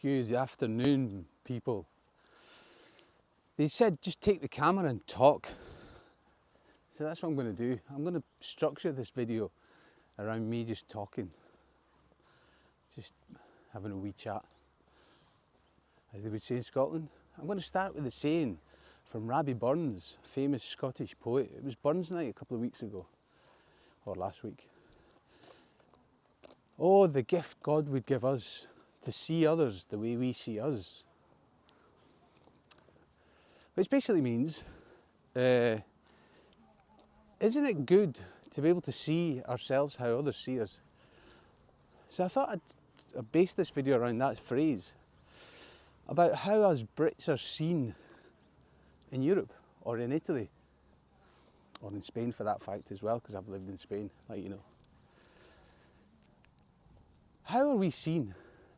Good afternoon, people. They said just take the camera and talk. So that's what I'm going to do. I'm going to structure this video around me just talking. Just having a wee chat, as they would say in Scotland. I'm going to start with a saying from Rabbie Burns, famous Scottish poet. It was Burns night a couple of weeks ago, or last week. Oh, the gift God would give us to see others the way we see us. Which basically means, isn't it good to be able to see ourselves how others see us? So I thought I'd base this video around that phrase, about how us Brits are seen in Europe, or in Italy, or in Spain for that fact as well, because I've lived in Spain, like you know. How are we seen?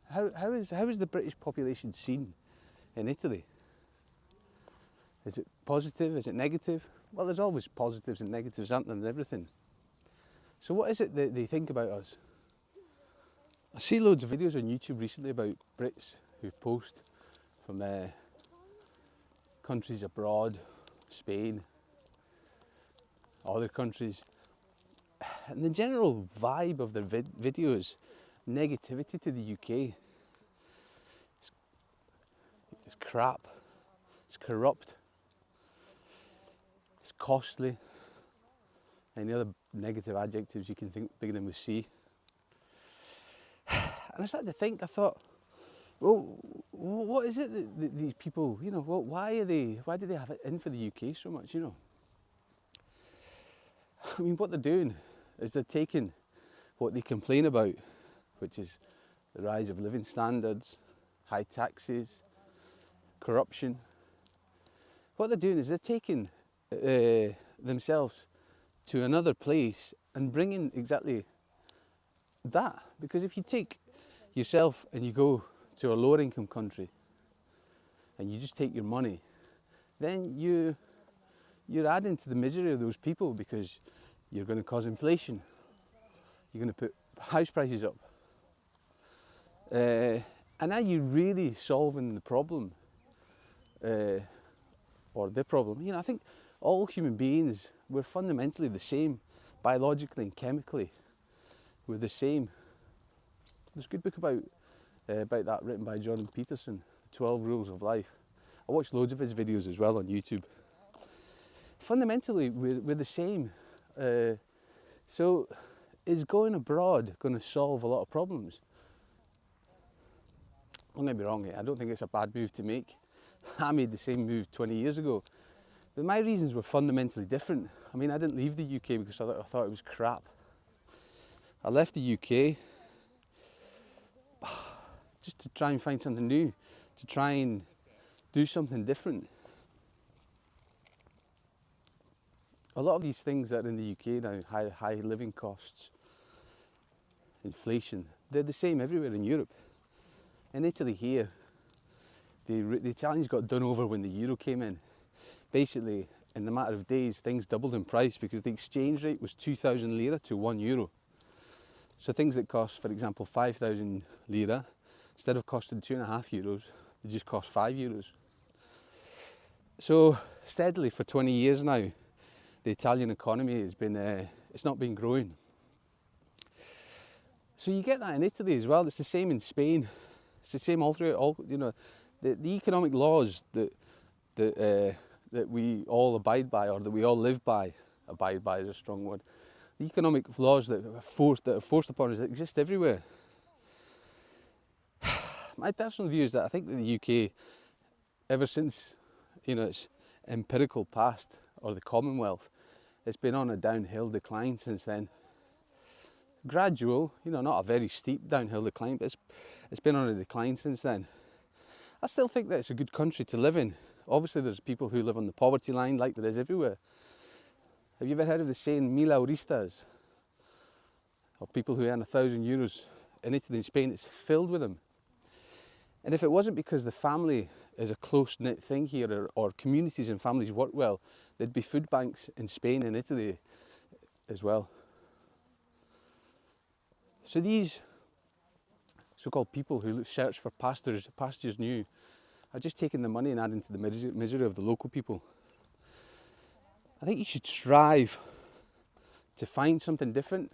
How is the British population seen in Italy? Is it positive? Is it negative? Well, there's always positives and negatives, aren't there, in everything. So what is it that they think about us? I see loads of videos on YouTube recently about Brits who post from countries abroad, Spain, other countries. And the general vibe of their videos, negativity to the UK. It's crap, it's corrupt, it's costly, any other negative adjectives you can think beginning with C. And I started to think, I thought, well, what is it that these people, you know, why do they have it in for the UK so much, you know? I mean, what they're doing is they're taking what they complain about, which is the rise of living standards, high taxes, corruption. What they're doing is they're taking themselves to another place and bringing exactly that. Because if you take yourself and you go to a lower income country and you just take your money, then you're adding to the misery of those people, because you're going to cause inflation. You're going to put house prices up. And are you really solving the problem? Or the problem? You know, I think all human beings, we're fundamentally the same, biologically and chemically. We're the same. There's a good book about that written by Jordan Peterson, 12 Rules of Life. I watched loads of his videos as well on YouTube. Fundamentally, we're the same. So is going abroad going to solve a lot of problems? Don't get me wrong here, I don't think it's a bad move to make. I made the same move 20 years ago. But my reasons were fundamentally different. I mean, I didn't leave the UK because I thought it was crap. I left the UK just to try and find something new, to try and do something different. A lot of these things that are in the UK now, high living costs, inflation, they're the same everywhere in Europe. In Italy here, the Italians got done over when the euro came in. Basically, in the matter of days, things doubled in price because the exchange rate was 2,000 lira to €1. So things that cost, for example, 5,000 lira, instead of costing €2.50, they just cost €5. So steadily for 20 years now, the Italian economy has been, it's not been growing. So you get that in Italy as well. It's the same in Spain. It's the same all throughout. You know, the economic laws that we all abide by, or that we all live by. Abide by is a strong word. The economic laws that are forced upon us, that exist everywhere. My personal view is that I think that the UK, ever since, you know, its empirical past, or the Commonwealth, it's been on a downhill decline since then. Gradual, you know, not a very steep downhill decline, but it's been on a decline since then. I still think that it's a good country to live in. Obviously there's people who live on the poverty line, like there is everywhere. Have you ever heard of the saying mil euristas? Or people who earn €1,000 in Italy and Spain? It's filled with them. And if it wasn't because the family is a close-knit thing here, or communities and families work well, there'd be food banks in Spain and Italy as well. So these so-called people who search for pastures new, are just taking the money and adding to the misery of the local people. I think you should strive to find something different.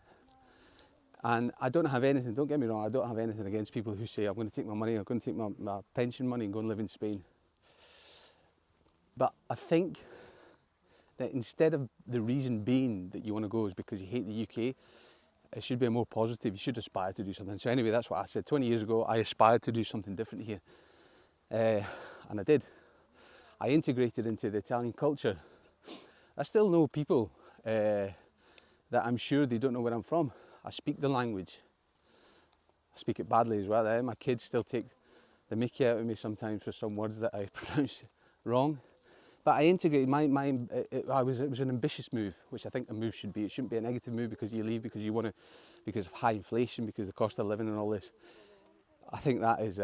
And I don't have anything, don't get me wrong, I don't have anything against people who say, I'm going to take my money, I'm going to take my pension money and go and live in Spain. But I think that instead of the reason being that you want to go is because you hate the UK, it should be more positive. You should aspire to do something. So anyway, that's what I said. 20 years ago, I aspired to do something different here. And I did. I integrated into the Italian culture. I still know people that I'm sure they don't know where I'm from. I speak the language. I speak it badly as well. My kids still take the mickey out of me sometimes for some words that I pronounce wrong. But I integrated it was an ambitious move, which I think a move should be. It shouldn't be a negative move because you leave because you want to, because of high inflation, because of the cost of living and all this. I think that is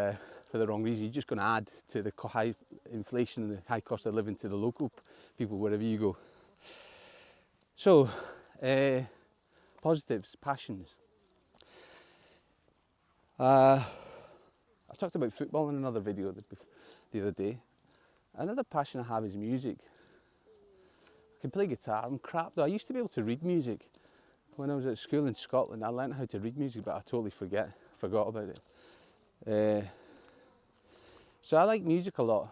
for the wrong reason. You're just going to add to the high inflation and the high cost of living to the local people wherever you go. So, positives, passions. I talked about football in another video the other day. Another passion I have is music. I can play guitar. I'm crap though. I used to be able to read music. When I was at school in Scotland, I learned how to read music, but I totally forgot about it. So I like music a lot.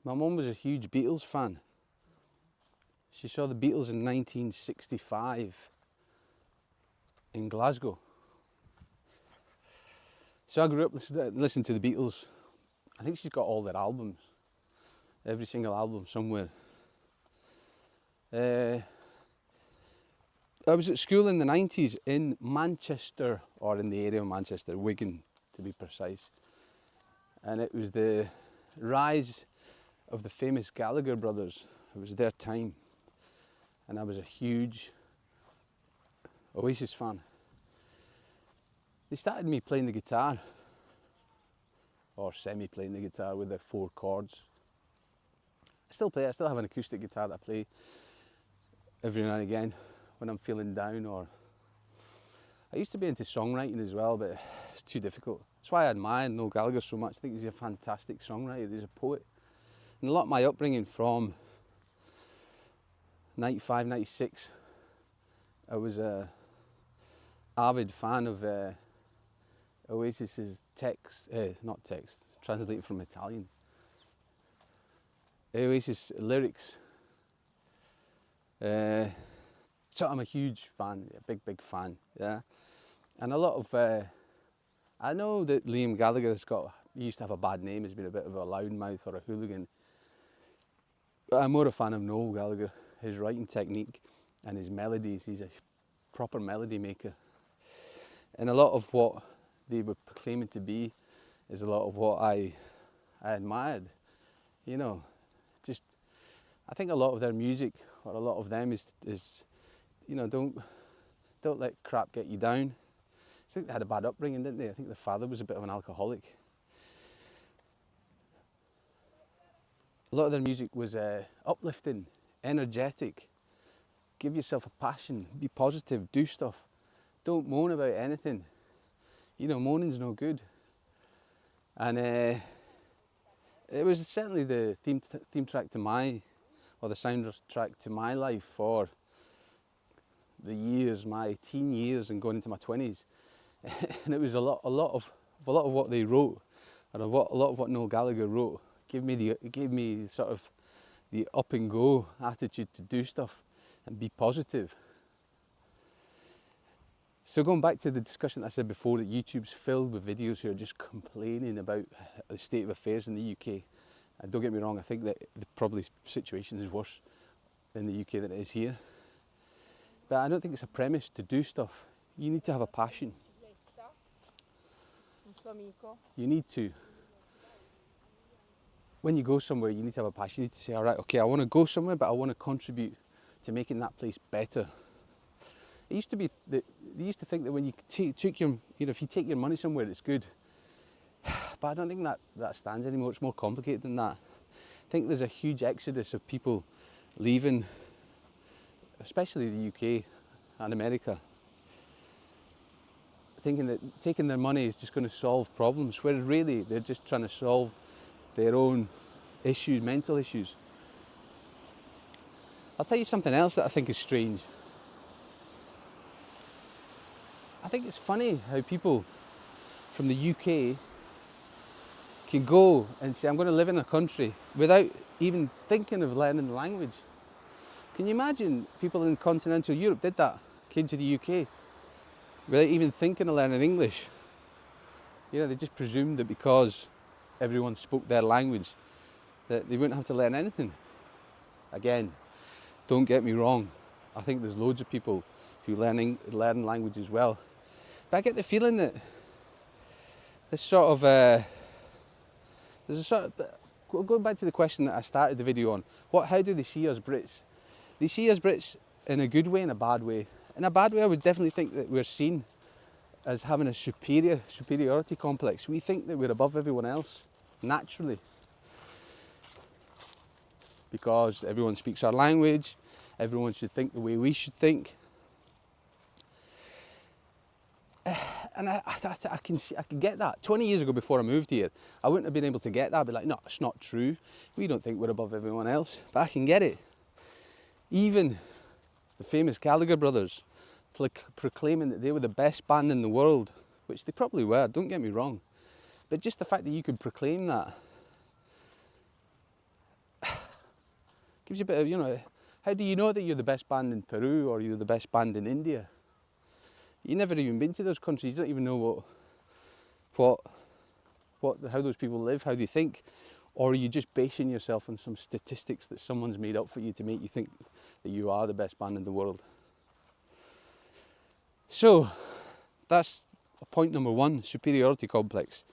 My mum was a huge Beatles fan. She saw the Beatles in 1965 in Glasgow. So I grew up listening to the Beatles. I think she's got all their albums, every single album somewhere. I was at school in the 90s in Manchester, or in the area of Manchester, Wigan to be precise. And it was the rise of the famous Gallagher brothers. It was their time. And I was a huge Oasis fan. They started me playing the guitar, or semi-playing the guitar with their 4 chords. I still play, I still have an acoustic guitar that I play every now and again when I'm feeling down. Or I used to be into songwriting as well, but it's too difficult. That's why I admire Noel Gallagher so much. I think he's a fantastic songwriter, he's a poet. And a lot of my upbringing from 95, 96, I was a avid fan of Oasis's translated from Italian. Oasis lyrics. So I'm a huge fan, a big fan, yeah. And a lot of, I know that Liam Gallagher he used to have a bad name, he's been a bit of a loudmouth or a hooligan. But I'm more a fan of Noel Gallagher, his writing technique and his melodies. He's a proper melody maker. And a lot of what they were proclaiming to be is a lot of what I admired. You know, just, I think a lot of their music, or a lot of them is you know, don't let crap get you down. I think they had a bad upbringing, didn't they? I think the father was a bit of an alcoholic. A lot of their music was uplifting, energetic. Give yourself a passion, be positive, do stuff. Don't moan about anything. You know, moaning's no good. And it was certainly the theme track to the soundtrack to my life for the years, my teen years and going into my 20s. And it was a lot of what they wrote, and a lot of what Noel Gallagher wrote gave me sort of the up and go attitude to do stuff and be positive. So going back to the discussion I said before, that YouTube's filled with videos who are just complaining about the state of affairs in the UK. And don't get me wrong, I think that the situation is worse in the UK than it is here. But I don't think it's a premise to do stuff. You need to have a passion. You need to. When you go somewhere, you need to have a passion. You need to say, all right, okay, I want to go somewhere, but I want to contribute to making that place better. It used to be that they used to think that when you took your, if you take your money somewhere, it's good. But I don't think that stands anymore. It's more complicated than that. I think there's a huge exodus of people leaving, especially the UK and America. thinking that taking their money is just going to solve problems, whereas really they're just trying to solve their own issues, mental issues. I'll tell you something else that I think is strange. I think it's funny how people from the UK can go and say, I'm going to live in a country without even thinking of learning the language. Can you imagine people in continental Europe did that, came to the UK without even thinking of learning English? You know, they just presumed that because everyone spoke their language that they wouldn't have to learn anything. Again, don't get me wrong, I think there's loads of people who learn language as well. But I get the feeling that this sort of, there's a sort of, going back to the question that I started the video on, how do they see us Brits? They see us Brits in a good way and a bad way. In a bad way, I would definitely think that we're seen as having a superiority complex. We think that we're above everyone else, naturally. Because everyone speaks our language, everyone should think the way we should think. And I can get that. 20 years ago, before I moved here, I wouldn't have been able to get that. I'd be like, no, it's not true. We don't think we're above everyone else. But I can get it. Even the famous Gallagher brothers proclaiming that they were the best band in the world, which they probably were, don't get me wrong. But just the fact that you could proclaim that gives you a bit of, you know, how do you know that you're the best band in Peru or you're the best band in India? You've never even been to those countries. You don't even know how those people live, how they think. Or are you just basing yourself on some statistics that someone's made up for you to make you think that you are the best band in the world? So, that's point number one, superiority complex.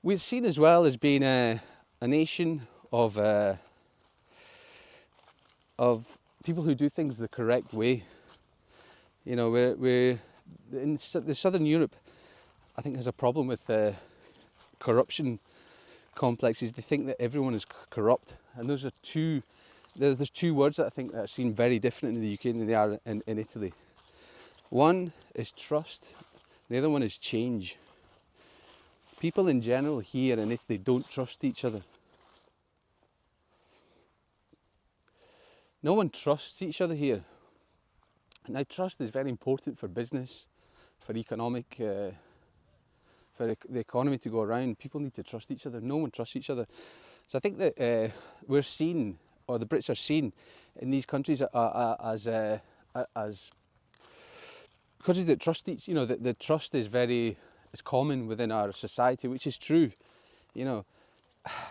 We're seen as well as being a nation of people who do things the correct way. You know, we're in the southern Europe, I think, has a problem with corruption complexes. They think that everyone is corrupt, and those are there's two words that I think are seen very different in the UK than they are in Italy. One is trust, the other one is change. People in general here in Italy don't trust each other. No one trusts each other here. Now, trust is very important for business, for the economy to go around. People need to trust each other. No one trusts each other. So I think that we're seen, or the Brits are seen in these countries as countries that trust each. You know, the trust is common within our society, which is true. You know,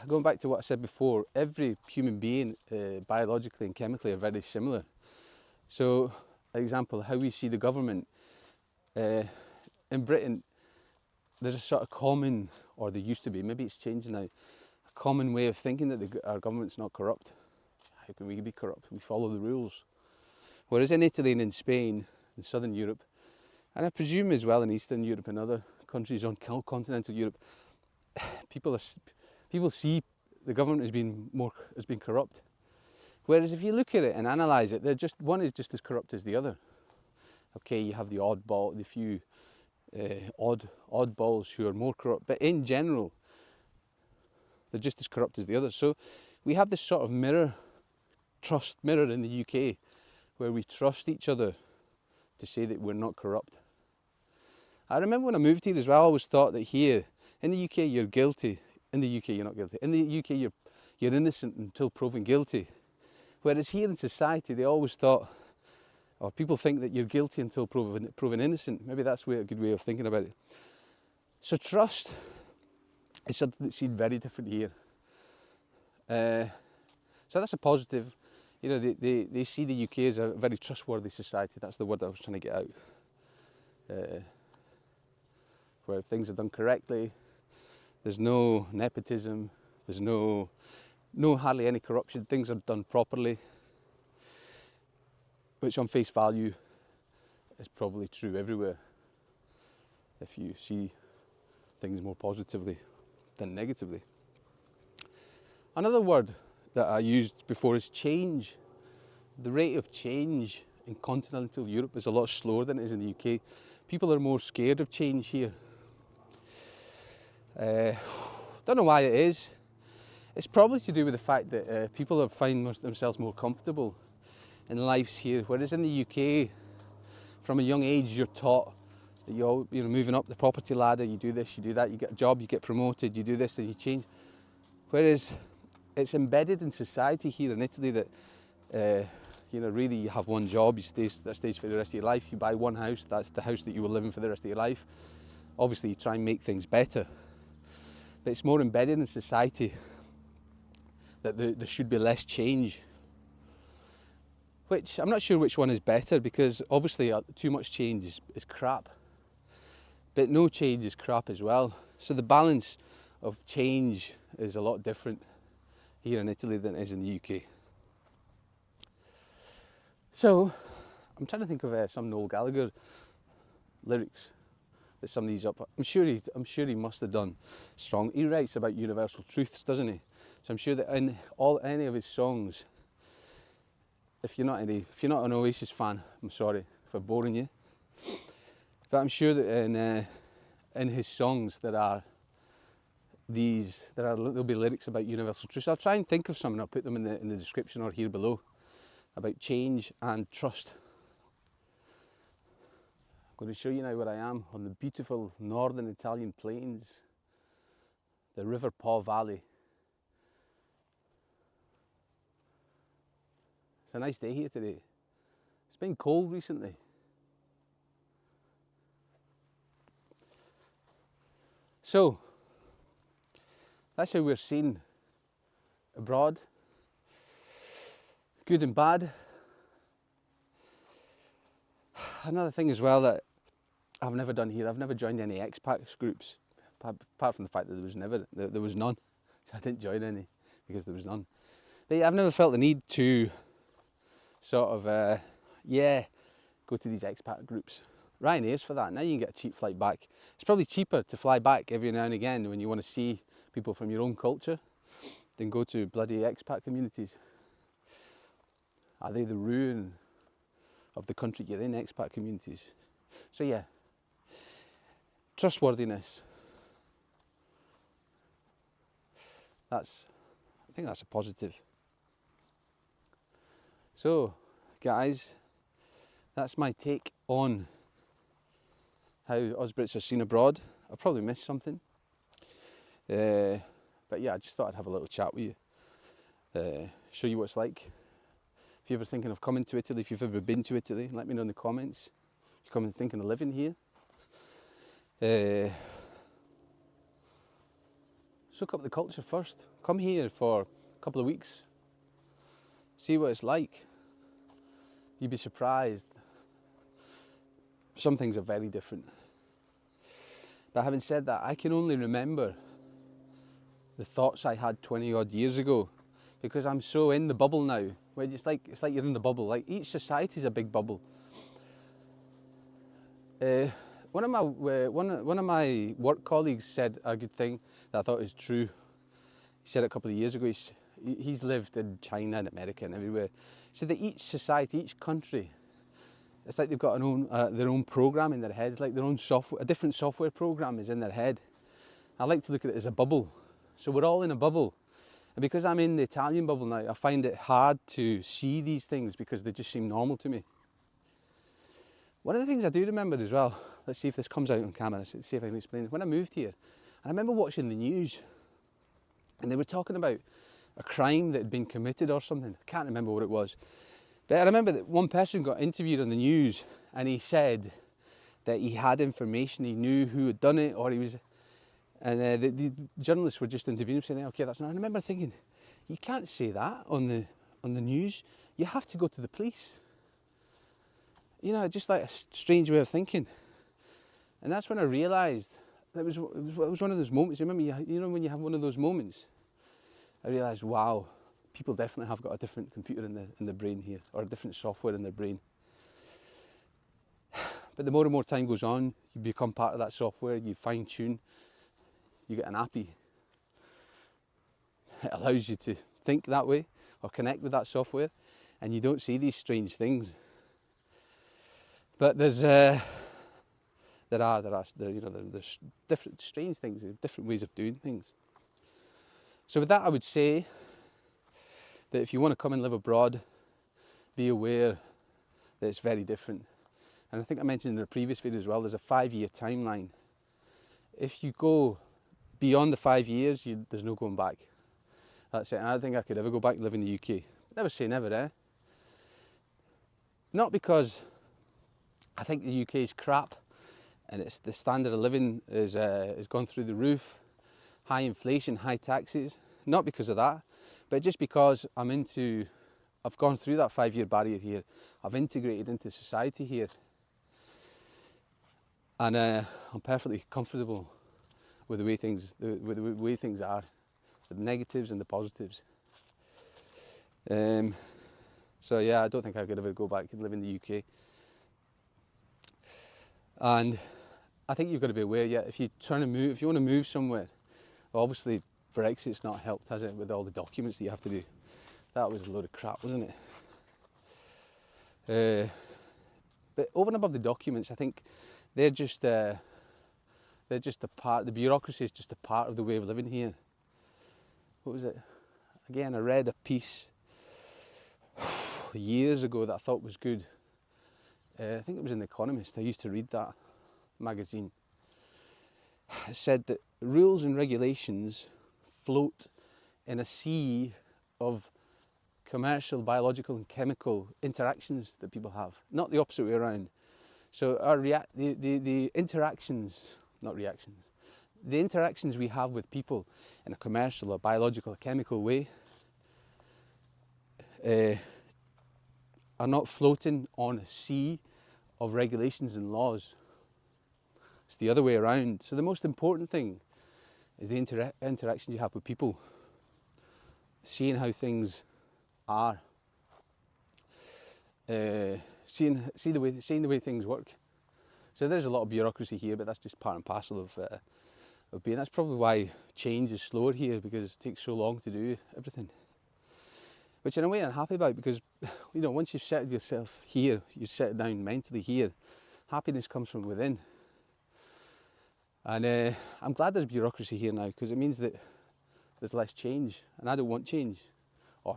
going back to what I said before, every human being, biologically and chemically, are very similar. So, example, how we see the government in Britain, there's a sort of common, or there used to be, maybe it's changed now, a common way of thinking that our government's not corrupt. How can we be corrupt? We follow the rules. Whereas in Italy and in Spain, in southern Europe, and I presume as well in Eastern Europe and other countries on continental Europe, people see the government as being corrupt. Whereas if you look at it and analyse it, one is just as corrupt as the other. Okay, you have the few oddballs who are more corrupt, but in general, they're just as corrupt as the others. So we have this sort of trust mirror in the UK, where we trust each other to say that we're not corrupt. I remember when I moved here as well, I always thought that here, in the UK you're guilty, in the UK you're not guilty, in the UK you're innocent until proven guilty. Whereas here in society they always thought, or people think that you're guilty until proven innocent. Maybe that's a good way of thinking about it. So trust is something that's seen very different here. So that's a positive. You know, they see the UK as a very trustworthy society. That's the word I was trying to get out. Where things are done correctly, there's no nepotism, there's no hardly any corruption, things are done properly, which on face value is probably true everywhere if you see things more positively than negatively. Another word that I used before is change. The rate of change in continental Europe is a lot slower than it is in the UK. People are more scared of change here. Don't know why it is. It's probably to do with the fact that people have found themselves more comfortable in lives here, whereas in the UK, from a young age, you're taught that you're moving up the property ladder. You do this, you do that, you get a job, you get promoted, you do this, and you change. Whereas it's embedded in society here in Italy that really you have one job, that stays for the rest of your life. You buy one house, that's the house that you will live in for the rest of your life. Obviously, you try and make things better, but it's more embedded in society that there should be less change. Which I'm not sure which one is better, because obviously too much change is crap, but no change is crap as well. So the balance of change is a lot different here in Italy than it is in the UK. So I'm trying to think of some Noel Gallagher lyrics that some of these up. I'm sure he must have done strong. He writes about universal truths, doesn't he? So I'm sure that in any of his songs, if you're not an Oasis fan, I'm sorry for boring you, but I'm sure that in his songs there'll be lyrics about universal truths. I'll try and think of some and I'll put them in the description or here below, about change and trust. I'm going to show you now where I am on the beautiful northern Italian plains, the River Po Valley. It's a nice day here today. It's been cold recently. So, that's how we're seen abroad, good and bad. Another thing as well that I've never done here, I've never joined any expat groups, apart from the fact that there was none. So I didn't join any because there was none. But I've never felt the need to sort of, go to these expat groups. Ryanair's for that. Now you can get a cheap flight back. It's probably cheaper to fly back every now and again when you want to see people from your own culture than go to bloody expat communities. Are they the ruin of the country you're in, expat communities? So yeah, trustworthiness. I think that's a positive. So, guys, that's my take on how us Brits are seen abroad. I probably missed something. But yeah, I just thought I'd have a little chat with you. Show you what it's like. If you're ever thinking of coming to Italy, if you've ever been to Italy, let me know in the comments. If you're thinking of living here. Soak up the culture first. Come here for a couple of weeks. See what it's like. You'd be surprised. Some things are very different. But having said that, I can only remember the thoughts I had 20 odd years ago, because I'm so in the bubble now, where it's like you're in the bubble. Like each society is a big bubble. One of my work colleagues said a good thing that I thought is true. He said it a couple of years ago. He's lived in China and America and everywhere. He said that each society, each country, it's like they've got their own program in their head. It's like their own software, a different software program is in their head. I like to look at it as a bubble. So we're all in a bubble. And because I'm in the Italian bubble now, I find it hard to see these things because they just seem normal to me. One of the things I do remember as well, let's see if this comes out on camera, let's see if I can explain it. When I moved here, and I remember watching the news, and they were talking about a crime that had been committed or something. I can't remember what it was. But I remember that one person got interviewed on the news, and he said that he had information, he knew who had done it, or he was... And the journalists were just interviewing him, saying, okay, that's not... I remember thinking, you can't say that on the news. You have to go to the police. You know, just like a strange way of thinking. And that's when I realised that it was one of those moments. Remember, you know when you have one of those moments? I realised, wow, people definitely have got a different computer in their brain here, or a different software in their brain. But the more and more time goes on, you become part of that software, you fine-tune, you get an appy. It allows you to think that way, or connect with that software, and you don't see these strange things. But there's there's different strange things, different ways of doing things. So with that, I would say that if you want to come and live abroad, be aware that it's very different. And I think I mentioned in a previous video as well, there's a 5-year timeline. If you go beyond the 5 years, there's no going back. That's it. And I don't think I could ever go back and live in the UK. Never say never, eh? Not because I think the UK is crap and it's the standard of living is gone through the roof, high inflation, high taxes. Not because of that, but just because I've gone through that 5-year barrier here. I've integrated into society here, and I'm perfectly comfortable with the way things are, the negatives and the positives. So yeah, I don't think I could ever go back and live in the UK. And I think you've got to be aware, if you want to move somewhere, obviously Brexit's not helped, has it, with all the documents that you have to do. That was a load of crap, wasn't it? But over and above the documents, I think they're just a part. The bureaucracy is just a part of the way of living here. What was it? Again, I read a piece years ago that I thought was good. I think it was in The Economist. I used to read that magazine. It said that rules and regulations float in a sea of commercial, biological and chemical interactions that people have, not the opposite way around. So the interactions, not reactions, the interactions we have with people in a commercial, or biological, or chemical way are not floating on a sea of regulations and laws. It's the other way around. So the most important thing is the interactions you have with people, seeing how things are, seeing the way things work. So there's a lot of bureaucracy here, but that's just part and parcel of being. That's probably why change is slower here, because it takes so long to do everything. Which in a way I'm happy about, because once you've settled yourself here, you've settled down mentally here, happiness comes from within. And I'm glad there's bureaucracy here now, because it means that there's less change, and I don't want change. I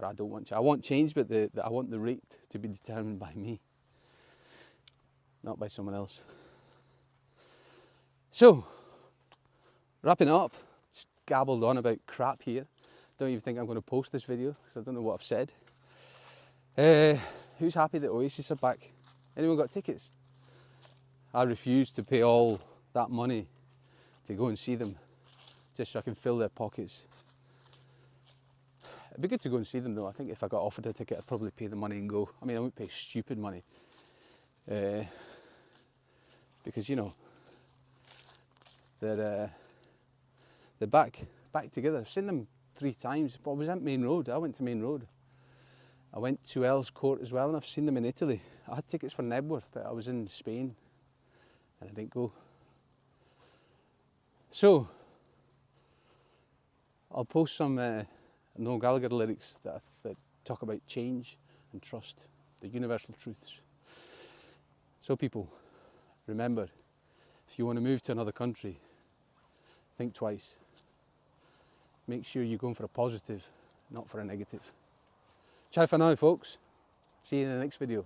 want change, but I want the rate to be determined by me, not by someone else. So, wrapping up, just gabbled on about crap here. Don't even think I'm going to post this video, because I don't know what I've said. Who's happy that Oasis are back? Anyone got tickets? I refuse to pay all that money to go and see them, just so I can fill their pockets. It'd be good to go and see them though. I think if I got offered a ticket, I'd probably pay the money and go. I mean, I wouldn't pay stupid money. Because, they're back together. I've seen them 3 times. But I was at Main Road. I went to Main Road. I went to Earl's Court as well, and I've seen them in Italy. I had tickets for Nebworth, but I was in Spain and I didn't go. So, I'll post some Noel Gallagher lyrics that talk about change and trust, the universal truths. So people, remember, if you want to move to another country, think twice. Make sure you're going for a positive, not for a negative. Ciao for now, folks. See you in the next video.